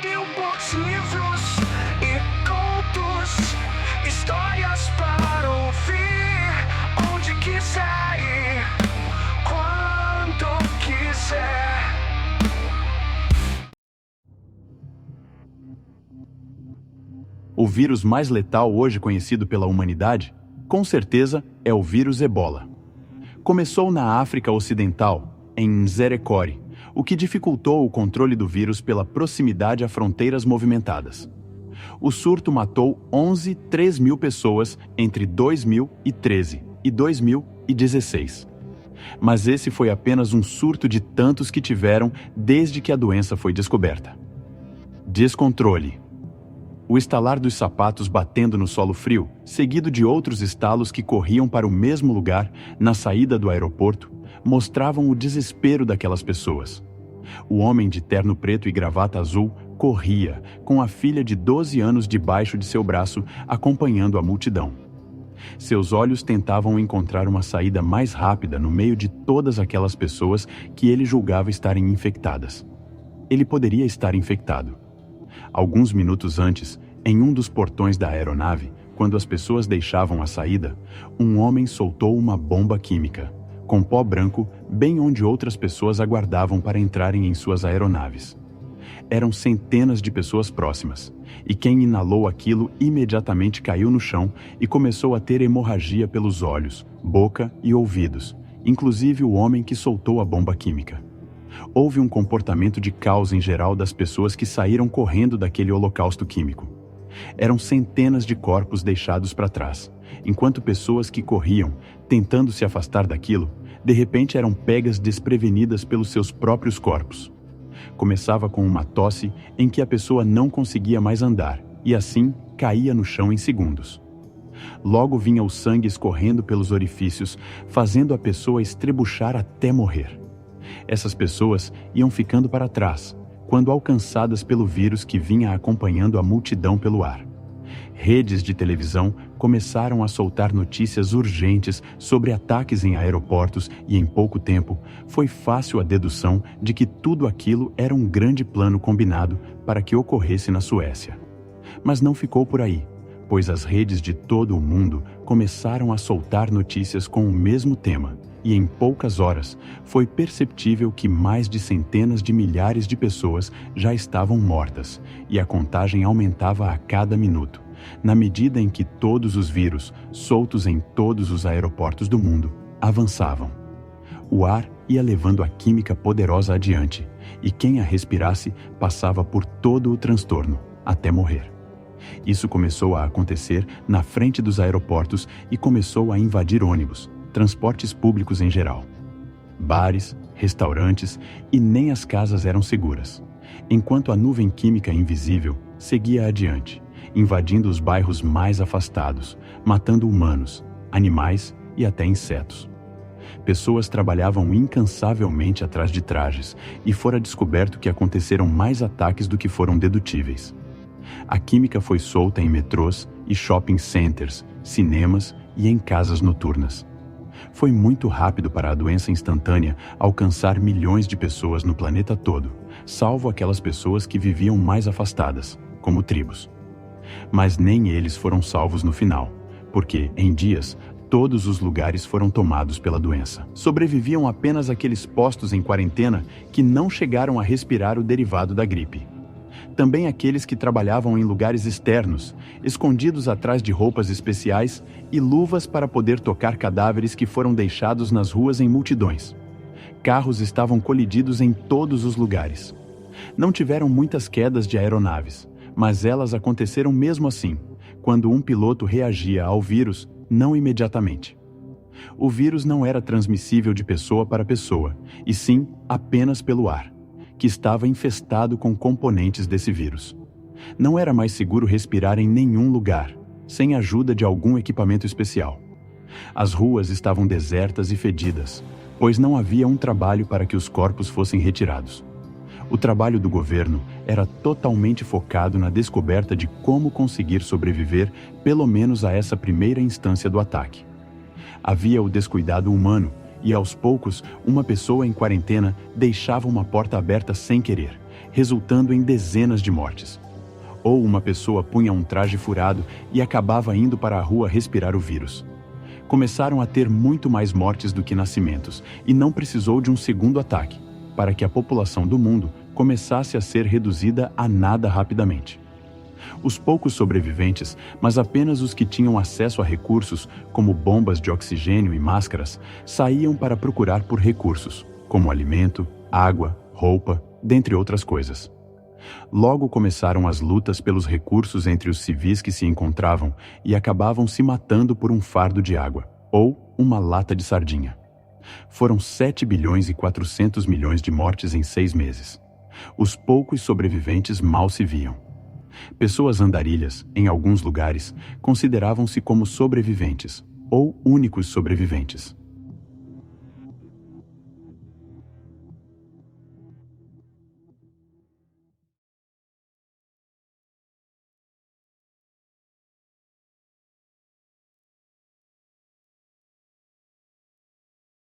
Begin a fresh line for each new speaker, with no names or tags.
mil bons livros e contos, histórias para ouvir, onde quiser ir, quando quiser.
O vírus mais letal hoje conhecido pela humanidade, com certeza, é o vírus Ebola. Começou na África Ocidental, em Nzerecore, o que dificultou o controle do vírus pela proximidade a fronteiras movimentadas. O surto matou 3 mil pessoas entre 2013 e 2016. Mas esse foi apenas um surto de tantos que tiveram desde que a doença foi descoberta. Descontrole. O estalar dos sapatos batendo no solo frio, seguido de outros estalos que corriam para o mesmo lugar na saída do aeroporto, mostravam o desespero daquelas pessoas. O homem de terno preto e gravata azul corria, com a filha de 12 anos debaixo de seu braço, acompanhando a multidão. Seus olhos tentavam encontrar uma saída mais rápida no meio de todas aquelas pessoas que ele julgava estarem infectadas. Ele poderia estar infectado. Alguns minutos antes, em um dos portões da aeronave, quando as pessoas deixavam a saída, um homem soltou uma bomba química, com pó branco, bem onde outras pessoas aguardavam para entrarem em suas aeronaves. Eram centenas de pessoas próximas, e quem inalou aquilo imediatamente caiu no chão e começou a ter hemorragia pelos olhos, boca e ouvidos, inclusive o homem que soltou a bomba química. Houve um comportamento de caos em geral das pessoas que saíram correndo daquele holocausto químico. Eram centenas de corpos deixados para trás, enquanto pessoas que corriam, tentando se afastar daquilo, de repente eram pegas desprevenidas pelos seus próprios corpos. Começava com uma tosse em que a pessoa não conseguia mais andar e assim caía no chão em segundos. Logo vinha o sangue escorrendo pelos orifícios, fazendo a pessoa estrebuchar até morrer. Essas pessoas iam ficando para trás, quando alcançadas pelo vírus que vinha acompanhando a multidão pelo ar. Redes de televisão começaram a soltar notícias urgentes sobre ataques em aeroportos e, em pouco tempo, foi fácil a dedução de que tudo aquilo era um grande plano combinado para que ocorresse na Suécia. Mas não ficou por aí, pois as redes de todo o mundo começaram a soltar notícias com o mesmo tema, e em poucas horas foi perceptível que mais de centenas de milhares de pessoas já estavam mortas, e a contagem aumentava a cada minuto, na medida em que todos os vírus, soltos em todos os aeroportos do mundo, avançavam. O ar ia levando a química poderosa adiante, e quem a respirasse passava por todo o transtorno, até morrer. Isso começou a acontecer na frente dos aeroportos e começou a invadir ônibus, transportes públicos em geral. Bares, restaurantes e nem as casas eram seguras, enquanto a nuvem química invisível seguia adiante, invadindo os bairros mais afastados, matando humanos, animais e até insetos. Pessoas trabalhavam incansavelmente atrás de trajes e fora descoberto que aconteceram mais ataques do que foram dedutíveis. A química foi solta em metrôs e shopping centers, cinemas e em casas noturnas. Foi muito rápido para a doença instantânea alcançar milhões de pessoas no planeta todo, salvo aquelas pessoas que viviam mais afastadas, como tribos. Mas nem eles foram salvos no final, porque, em dias, todos os lugares foram tomados pela doença. Sobreviviam apenas aqueles postos em quarentena que não chegaram a respirar o derivado da gripe. Também aqueles que trabalhavam em lugares externos, escondidos atrás de roupas especiais e luvas para poder tocar cadáveres que foram deixados nas ruas em multidões. Carros estavam colididos em todos os lugares. Não tiveram muitas quedas de aeronaves, mas elas aconteceram mesmo assim, quando um piloto reagia ao vírus, não imediatamente. O vírus não era transmissível de pessoa para pessoa, e sim apenas pelo ar, que estava infestado com componentes desse vírus. Não era mais seguro respirar em nenhum lugar, sem a ajuda de algum equipamento especial. As ruas estavam desertas e fedidas, pois não havia um trabalho para que os corpos fossem retirados. O trabalho do governo era totalmente focado na descoberta de como conseguir sobreviver, pelo menos a essa primeira instância do ataque. Havia o descuidado humano, e aos poucos, uma pessoa em quarentena deixava uma porta aberta sem querer, resultando em dezenas de mortes. Ou uma pessoa punha um traje furado e acabava indo para a rua respirar o vírus. Começaram a ter muito mais mortes do que nascimentos, e não precisou de um segundo ataque, para que a população do mundo começasse a ser reduzida a nada rapidamente. Os poucos sobreviventes, mas apenas os que tinham acesso a recursos, como bombas de oxigênio e máscaras, saíam para procurar por recursos, como alimento, água, roupa, dentre outras coisas. Logo começaram as lutas pelos recursos entre os civis que se encontravam e acabavam se matando por um fardo de água, ou uma lata de sardinha. Foram 7 bilhões e 400 milhões de mortes em 6 meses. Os poucos sobreviventes mal se viam. Pessoas andarilhas, em alguns lugares, consideravam-se como sobreviventes, ou únicos sobreviventes.